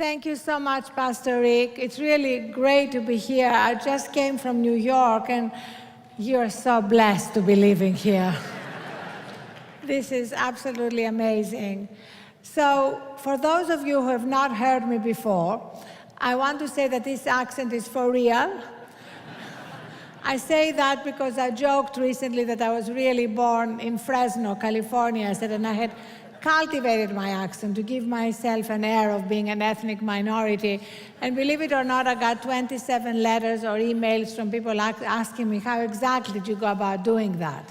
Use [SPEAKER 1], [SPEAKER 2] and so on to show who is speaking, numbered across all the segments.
[SPEAKER 1] Thank you so much, Pastor Rick. It's really great to be here. I just came from New York, and you're so blessed to be living here. This is absolutely amazing. So, for those of you who have not heard me before, I want to say that this accent is for real. I say that because I joked recently that I was really born in Fresno, California. I said, and I had cultivated my accent to give myself an air of being an ethnic minority. And believe it or not, I got 27 letters or emails from people asking me, how exactly did you go about doing that?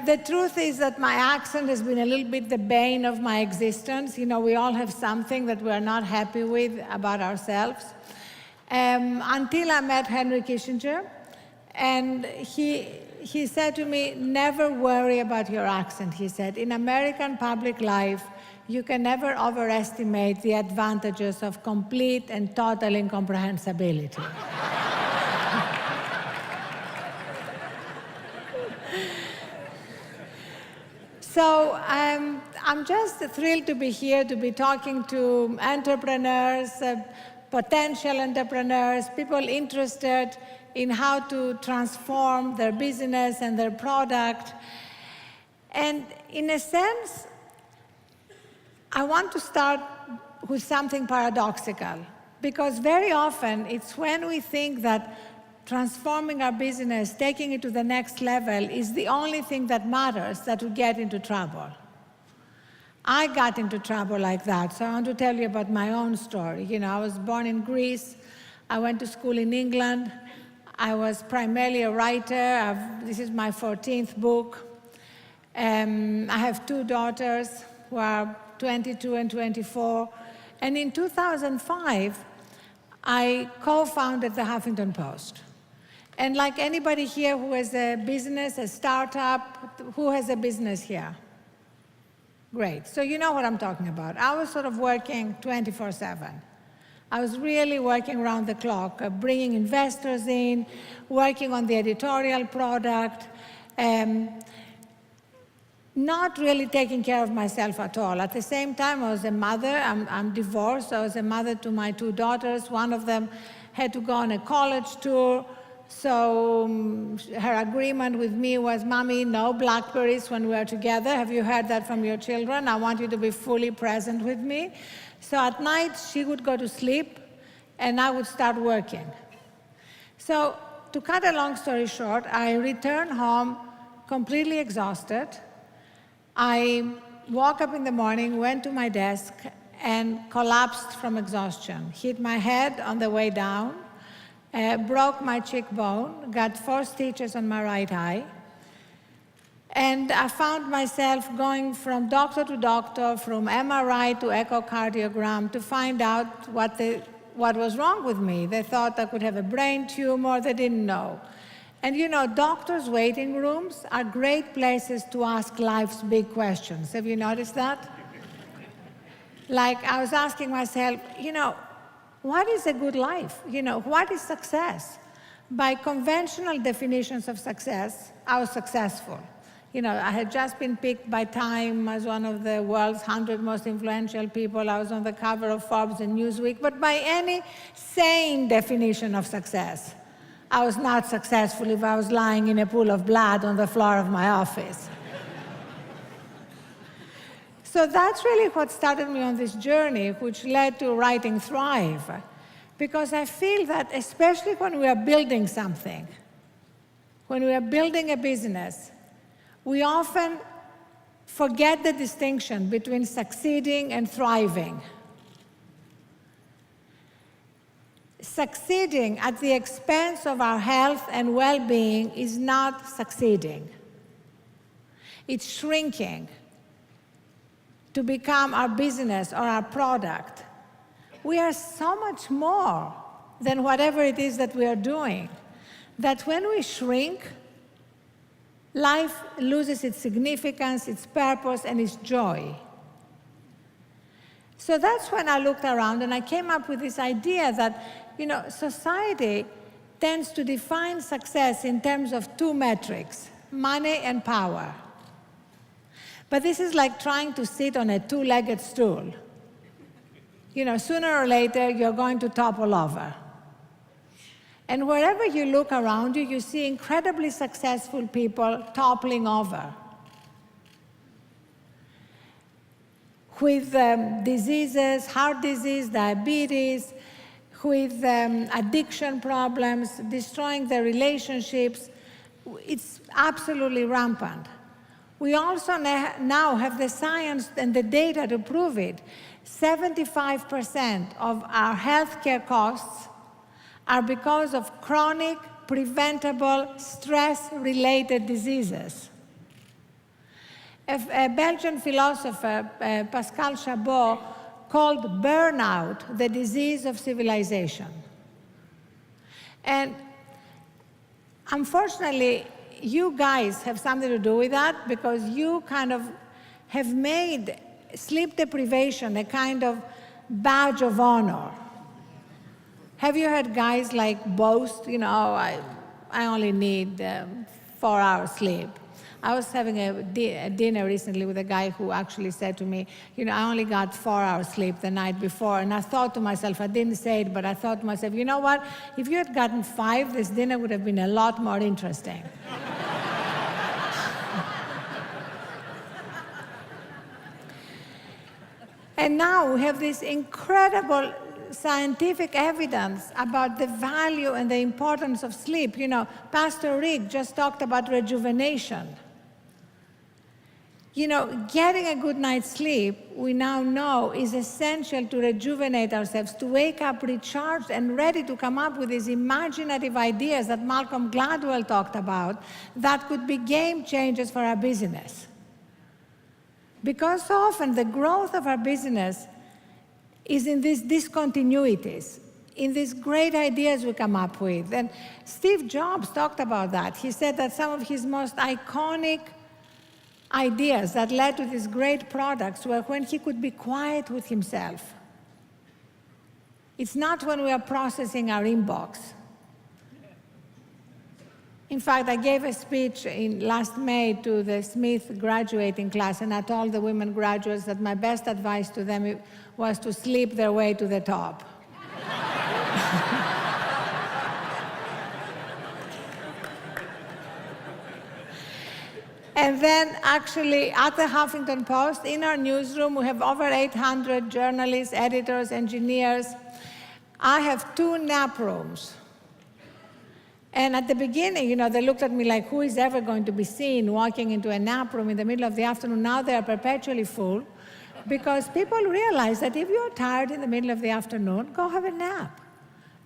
[SPEAKER 1] The truth is that my accent has been a little bit the bane of my existence. You know, we all have something that we're not happy with about ourselves. Until I met Henry Kissinger, and he said to me, never worry about your accent, he said. In American public life, you can never overestimate the advantages of complete and total incomprehensibility. So I'm just thrilled to be here, to be talking to entrepreneurs, potential entrepreneurs, people interested in how to transform their business and their product. And in a sense, I want to start with something paradoxical, because very often it's when we think that transforming our business, taking it to the next level, is the only thing that matters, that we get into trouble. I got into trouble like that, so I want to tell you about my own story. You know, I was born in Greece. I went to school in England. I was primarily a writer. This is my 14th book. I have two daughters who are 22 and 24. And in 2005, I co-founded the Huffington Post. And like anybody here who has a business, a startup, who has a business here? Great. So you know what I'm talking about. I was sort of working 24/7. I was really working around the clock, bringing investors in, working on the editorial product, not really taking care of myself at all. At the same time, I was a mother. I'm divorced. I was a mother to my two daughters. One of them had to go on a college tour. So her agreement with me was, Mommy, no BlackBerries when we're together. Have you heard that from your children? I want you to be fully present with me. So at night, she would go to sleep, and I would start working. So to cut a long story short, I returned home completely exhausted. I woke up in the morning, went to my desk, and collapsed from exhaustion. Hit my head on the way down, broke my cheekbone, got 4 stitches on my right eye, and I found myself going from doctor to doctor, from MRI to echocardiogram, to find out what was wrong with me. They thought I could have a brain tumor. They didn't know. And you know, doctors' waiting rooms are great places to ask life's big questions. Have you noticed that? Like, I was asking myself, you know, what is a good life? You know, what is success? By conventional definitions of success, I was successful. You know, I had just been picked by Time as one of the world's 100 most influential people. I was on the cover of Forbes and Newsweek. But by any sane definition of success, I was not successful if I was lying in a pool of blood on the floor of my office. So that's really what started me on this journey, which led to writing Thrive. Because I feel that, especially when we are building something, when we are building a business, we often forget the distinction between succeeding and thriving. Succeeding at the expense of our health and well-being is not succeeding. It's shrinking to become our business or our product. We are so much more than whatever it is that we are doing, that when we shrink, life loses its significance, its purpose, and its joy. So that's when I looked around and I came up with this idea that, you know, society tends to define success in terms of 2 metrics, money and power. But this is like trying to sit on a two-legged stool. You know, sooner or later, you're going to topple over. And wherever you look around you, you see incredibly successful people toppling over. With diseases, heart disease, diabetes, with addiction problems, destroying their relationships. It's absolutely rampant. We also now have the science and the data to prove it. 75% of our healthcare costs are because of chronic, preventable, stress-related diseases. A Belgian philosopher, Pascal Chabot, called burnout the disease of civilization. And unfortunately, you guys have something to do with that because you kind of have made sleep deprivation a kind of badge of honor. Have you heard guys like boast, you know, I only need 4 hours sleep. I was having a dinner recently with a guy who actually said to me, you know, I only got 4 hours sleep the night before. And I thought to myself, I didn't say it, but I thought to myself, you know what? If you had gotten 5, this dinner would have been a lot more interesting. And now we have this incredible scientific evidence about the value and the importance of sleep. You know, Pastor Rick just talked about rejuvenation. You know, getting a good night's sleep, we now know, is essential to rejuvenate ourselves, to wake up recharged and ready to come up with these imaginative ideas that Malcolm Gladwell talked about that could be game changers for our business. Because so often the growth of our business is in these discontinuities, in these great ideas we come up with. And Steve Jobs talked about that. He said that some of his most iconic ideas that led to these great products were when he could be quiet with himself. It's not when we are processing our inbox. In fact, I gave a speech last May to the Smith graduating class, and I told the women graduates that my best advice to them was to sleep their way to the top. And then actually at the Huffington Post, in our newsroom, we have over 800 journalists, editors, engineers. I have 2 nap rooms. And at the beginning, you know, they looked at me like, who is ever going to be seen walking into a nap room in the middle of the afternoon? Now they are perpetually full because people realize that if you're tired in the middle of the afternoon, go have a nap.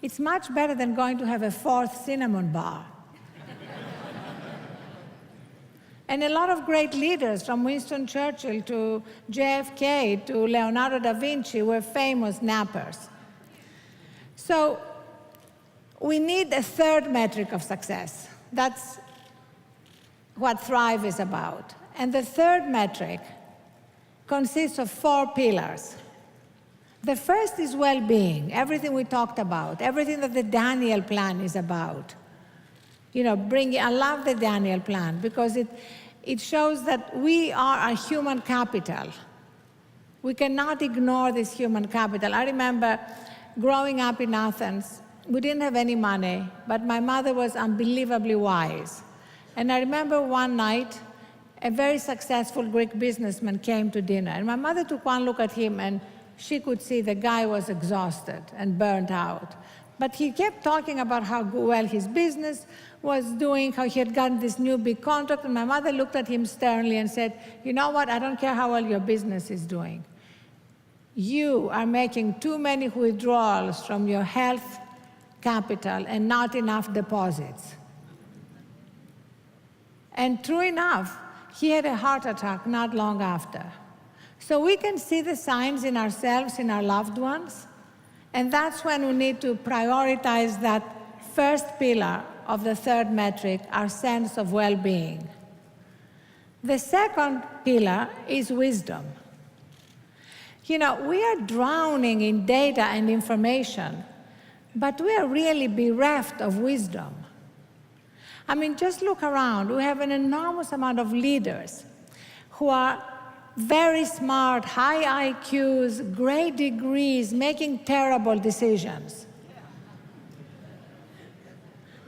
[SPEAKER 1] It's much better than going to have a 4th cinnamon bar. And a lot of great leaders, from Winston Churchill to JFK to Leonardo da Vinci, were famous nappers. So we need a 3rd metric of success. That's what Thrive is about. And the 3rd metric consists of 4 pillars. The first is well-being, everything we talked about, everything that the Daniel Plan is about. You know, I love the Daniel Plan because it shows that we are a human capital. We cannot ignore this human capital. I remember growing up in Athens, we didn't have any money, but my mother was unbelievably wise. And I remember one night, a very successful Greek businessman came to dinner. And my mother took one look at him, and she could see the guy was exhausted and burnt out. But he kept talking about how well his business was doing, how he had gotten this new big contract. And my mother looked at him sternly and said, you know what, I don't care how well your business is doing. You are making too many withdrawals from your health capital and not enough deposits. And true enough, he had a heart attack not long after. So we can see the signs in ourselves, in our loved ones, and that's when we need to prioritize that first pillar of the 3rd metric, our sense of well-being. The second pillar is wisdom. You know, we are drowning in data and information, but we are really bereft of wisdom. I mean, just look around. We have an enormous amount of leaders who are very smart, high IQs, great degrees, making terrible decisions.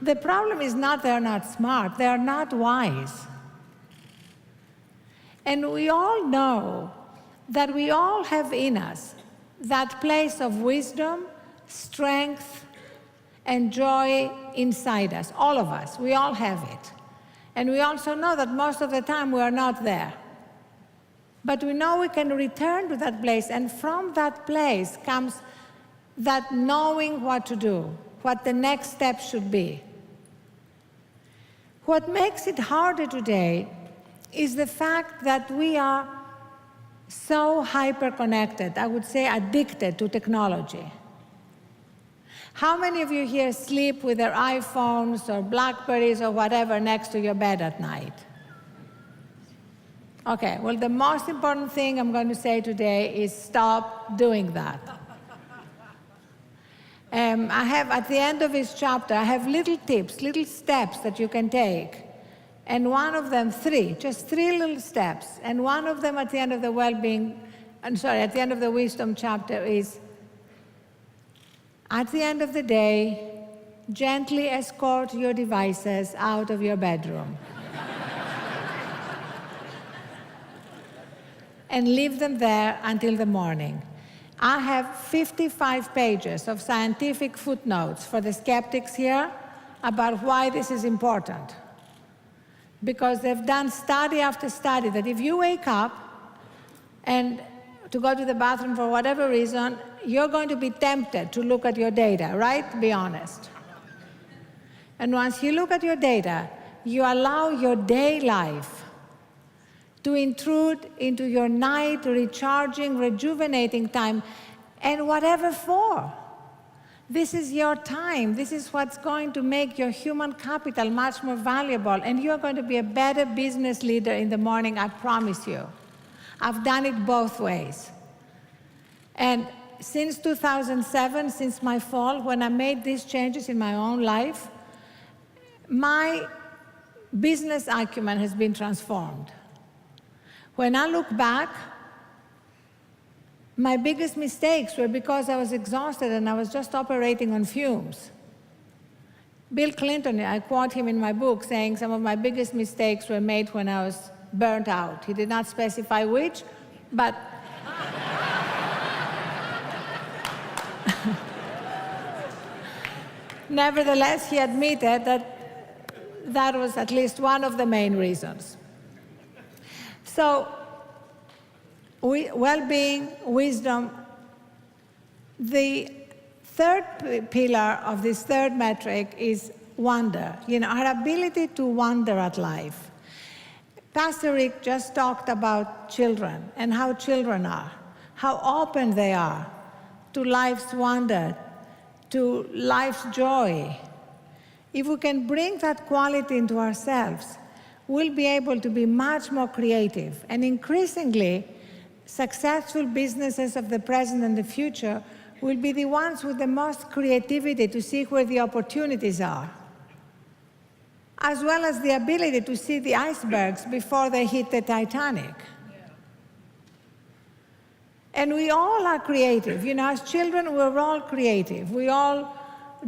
[SPEAKER 1] The problem is not they're not smart, they're not wise. And we all know that we all have in us that place of wisdom, strength, and joy inside us, all of us. We all have it. And we also know that most of the time we are not there. But we know we can return to that place, and from that place comes that knowing what to do, what the next step should be. What makes it harder today is the fact that we are so hyper-connected, I would say addicted to technology. How many of you here sleep with their iPhones or Blackberries or whatever next to your bed at night? Okay, well, the most important thing I'm going to say today is stop doing that. I have, at the end of this chapter, I have little tips, little steps that you can take. And one of them, just three little steps. And one of them at the end of the at the end of the wisdom chapter is, at the end of the day, gently escort your devices out of your bedroom. And leave them there until the morning. I have 55 pages of scientific footnotes for the skeptics here about why this is important. Because they've done study after study that if you wake up and to go to the bathroom for whatever reason, you're going to be tempted to look at your data, right? Be honest. And once you look at your data, you allow your day life to intrude into your night, recharging, rejuvenating time, and whatever for. This is your time. This is what's going to make your human capital much more valuable, and you're going to be a better business leader in the morning, I promise you. I've done it both ways. And since 2007, since my fall, when I made these changes in my own life, my business acumen has been transformed. When I look back, my biggest mistakes were because I was exhausted and I was just operating on fumes. Bill Clinton, I quote him in my book, saying some of my biggest mistakes were made when I was burnt out. He did not specify which, but nevertheless, he admitted that that was at least one of the main reasons. So, well-being, wisdom, the third pillar of this third metric is wonder, our ability to wonder at life. Pastor Rick just talked about children and how children are, how open they are to life's wonder, to life's joy. If we can bring that quality into ourselves, we'll be able to be much more creative. And increasingly, successful businesses of the present and the future will be the ones with the most creativity to see where the opportunities are, as well as the ability to see the icebergs before they hit the Titanic. And we all are creative. As children, we're all creative. We all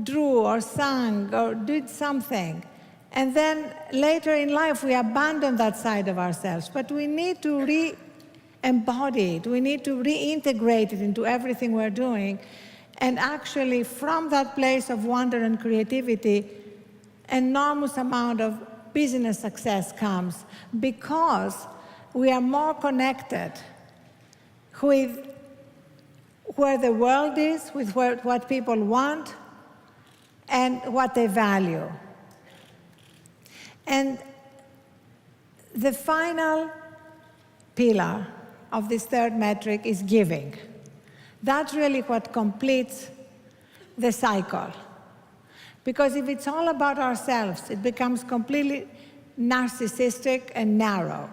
[SPEAKER 1] drew or sang or did something. And then later in life, we abandon that side of ourselves. But we need to re-embody it. We need to reintegrate it into everything we're doing. And actually, from that place of wonder and creativity, enormous amount of business success comes because we are more connected with where the world is, with what people want, and what they value. And the final pillar of this third metric is giving. That's really what completes the cycle. Because if it's all about ourselves, it becomes completely narcissistic and narrow.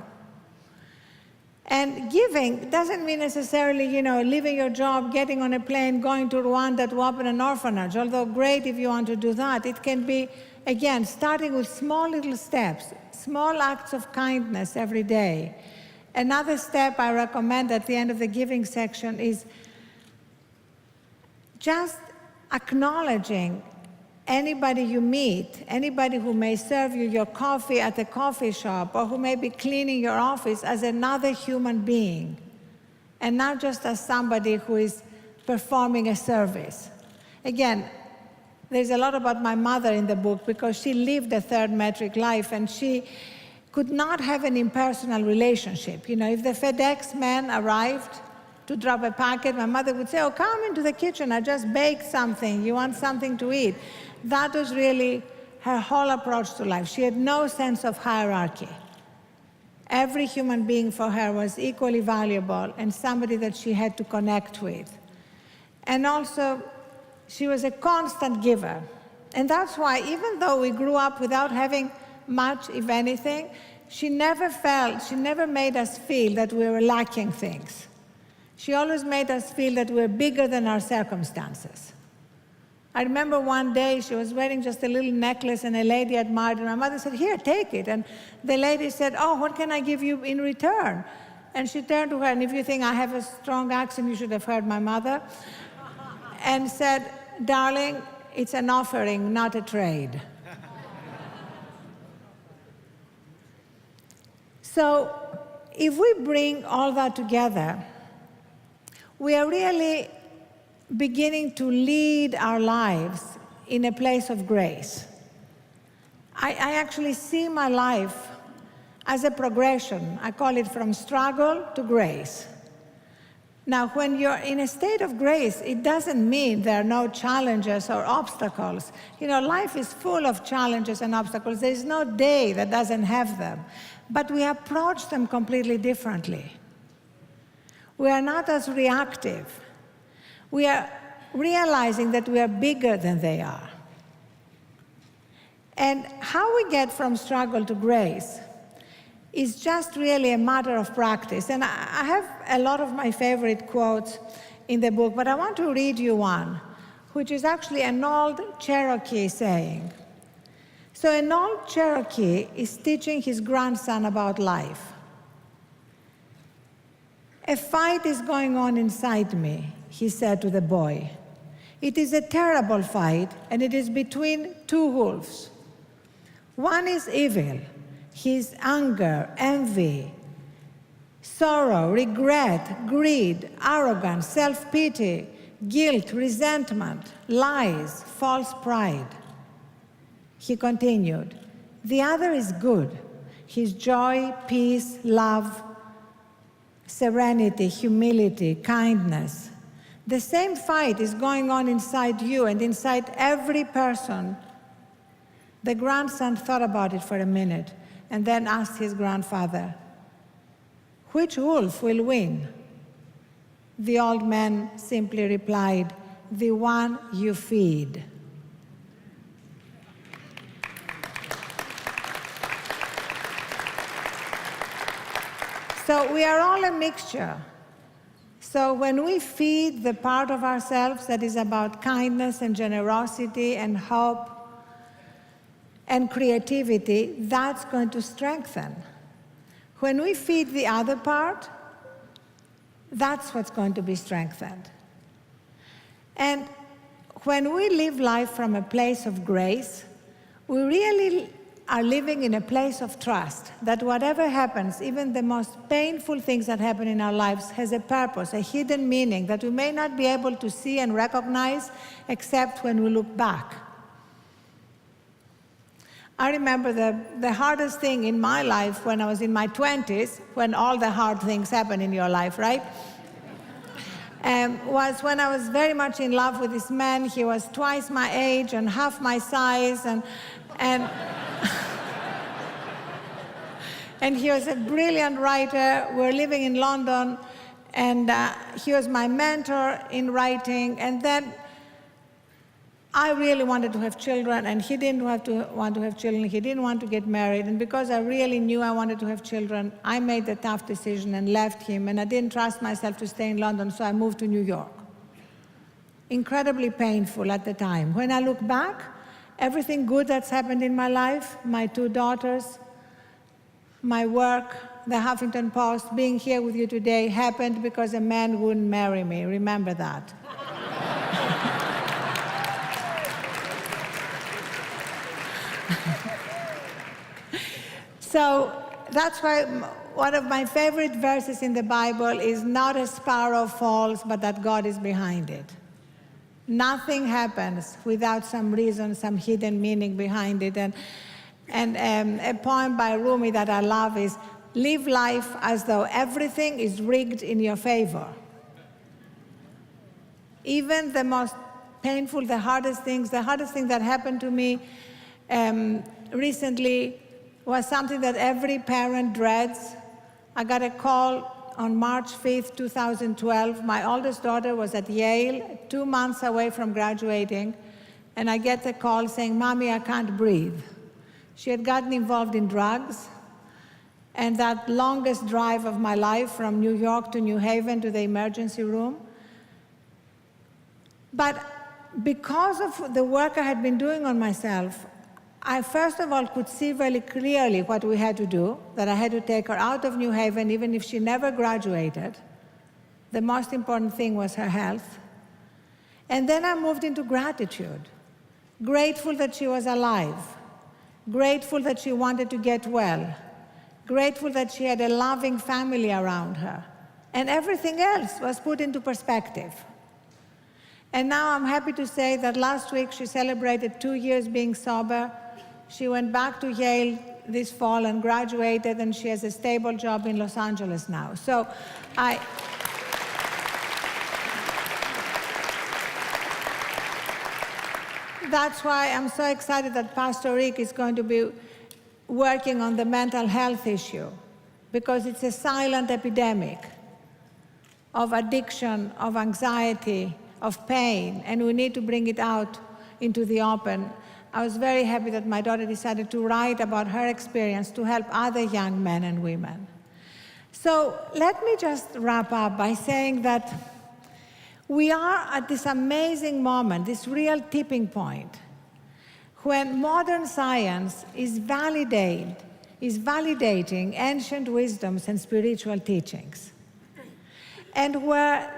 [SPEAKER 1] And giving doesn't mean necessarily, leaving your job, getting on a plane, going to Rwanda to open an orphanage, although great if you want to do that. It can be, again, starting with small little steps, small acts of kindness every day, Another step I recommend at the end of the giving section is just acknowledging anybody you meet, anybody who may serve you your coffee at a coffee shop or who may be cleaning your office as another human being, and not just as somebody who is performing a service. Again, there's a lot about my mother in the book because she lived a third metric life and she could not have an impersonal relationship. You know, if the FedEx man arrived to drop a packet, my mother would say, oh, come into the kitchen, I just baked something, you want something to eat? That was really her whole approach to life. She had no sense of hierarchy. Every human being for her was equally valuable and somebody that she had to connect with. And also, she was a constant giver. And that's why, even though we grew up without having much, if anything, she never made us feel that we were lacking things. She always made us feel that we're bigger than our circumstances. I remember one day she was wearing just a little necklace and a lady admired it. And my mother said, here, take it. And the lady said, oh, what can I give you in return? And she turned to her, and if you think I have a strong accent, you should have heard my mother, and said, darling, it's an offering, not a trade. So if we bring all that together, we are really beginning to lead our lives in a place of grace. I actually see my life as a progression. I call it from struggle to grace. Now, when you're in a state of grace, it doesn't mean there are no challenges or obstacles. You know, life is full of challenges and obstacles. There's no day that doesn't have them. But we approach them completely differently. We are not as reactive. We are realizing that we are bigger than they are. And how we get from struggle to grace is just really a matter of practice. And I have a lot of my favorite quotes in the book, but I want to read you one, which is actually an old Cherokee saying. So an old Cherokee is teaching his grandson about life. A fight is going on inside me, he said to the boy. It is a terrible fight, and it is between two wolves. One is evil, his anger, envy, sorrow, regret, greed, arrogance, self-pity, guilt, resentment, lies, false pride. He continued, the other is good, his joy, peace, love, serenity, humility, kindness. The same fight is going on inside you and inside every person. The grandson thought about it for a minute and then asked his grandfather, which wolf will win? The old man simply replied, the one you feed. So we are all a mixture. So when we feed the part of ourselves that is about kindness and generosity and hope and creativity, that's going to strengthen. When we feed the other part, that's what's going to be strengthened. And when we live life from a place of grace, we really are living in a place of trust that whatever happens, even the most painful things that happen in our lives, has a purpose, a hidden meaning that we may not be able to see and recognize except when we look back. I remember the hardest thing in my life when I was in my 20s, when all the hard things happen in your life, right? Was when I was very much in love with this man. He was twice my age and half my size, and and he was a brilliant writer. We were living in London, and he was my mentor in writing. And then I really wanted to have children, and he didn't want to have children. He didn't want to get married. And because I really knew I wanted to have children, I made the tough decision and left him. And I didn't trust myself to stay in London, so I moved to New York. Incredibly painful at the time. When I look back, everything good that's happened in my life, my 2 daughters, my work, the Huffington Post, being here with you today happened because a man wouldn't marry me. Remember that. So that's why one of my favorite verses in the Bible is not a sparrow falls, but that God is behind it. Nothing happens without some reason, some hidden meaning behind it. And a poem by Rumi that I love is, live life as though everything is rigged in your favor. Even the most painful, the hardest thing that happened to me recently was something that every parent dreads. I got a call on March 5th, 2012. My oldest daughter was at Yale, 2 months away from graduating, and I get the call saying, "Mommy, I can't breathe." She had gotten involved in drugs, and that longest drive of my life from New York to New Haven to the emergency room. But because of the work I had been doing on myself, I first of all could see very clearly what we had to do, that I had to take her out of New Haven even if she never graduated. The most important thing was her health. And then I moved into gratitude, grateful that she was alive, grateful that she wanted to get well, grateful that she had a loving family around her, and everything else was put into perspective. And now I'm happy to say that last week she celebrated 2 years being sober. She went back to Yale this fall and graduated, and she has a stable job in Los Angeles now. So that's why I'm so excited that Pastor Rick is going to be working on the mental health issue, because it's a silent epidemic of addiction, of anxiety, of pain, and we need to bring it out into the open. I was very happy that my daughter decided to write about her experience to help other young men and women. So let me just wrap up by saying that we are at this amazing moment, this real tipping point, when modern science is validating ancient wisdoms and spiritual teachings, and where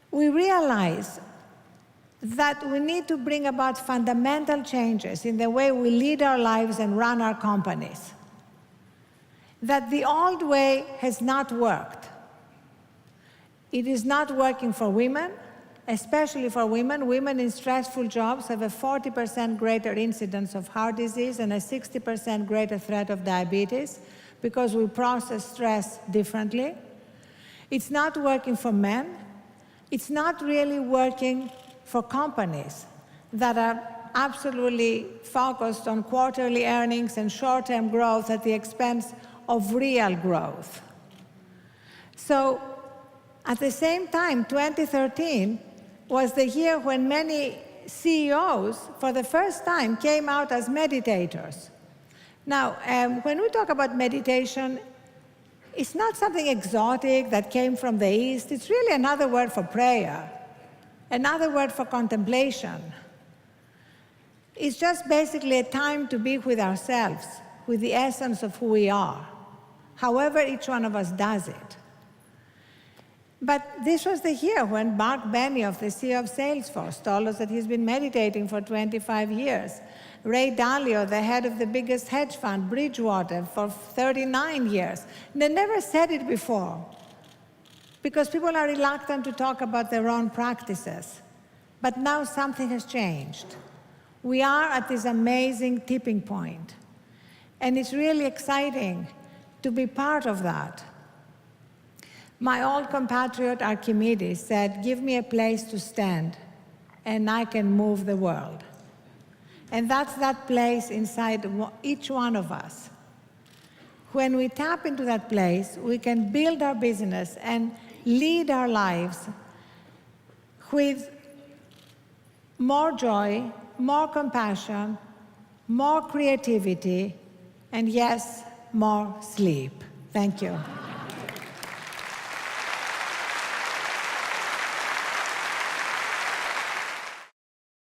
[SPEAKER 1] we realize that we need to bring about fundamental changes in the way we lead our lives and run our companies. That the old way has not worked. It is not working for women, especially for women. Women in stressful jobs have a 40% greater incidence of heart disease and a 60% greater threat of diabetes because we process stress differently. It's not working for men. It's not really working for companies that are absolutely focused on quarterly earnings and short-term growth at the expense of real growth. So at the same time, 2013 was the year when many CEOs, for the first time, came out as meditators. Now, when we talk about meditation, it's not something exotic that came from the East. It's really another word for prayer, another word for contemplation. It's just basically a time to be with ourselves, with the essence of who we are, however each one of us does it. But this was the year when Mark Benioff, the CEO of Salesforce, told us that he's been meditating for 25 years. Ray Dalio, the head of the biggest hedge fund, Bridgewater, for 39 years. They never said it before, because people are reluctant to talk about their own practices. But now something has changed. We are at this amazing tipping point. And it's really exciting to be part of that. My old compatriot Archimedes said, "Give me a place to stand, and I can move the world." And that's that place inside each one of us. When we tap into that place, we can build our business and lead our lives with more joy, more compassion, more creativity, and yes, more sleep. Thank you.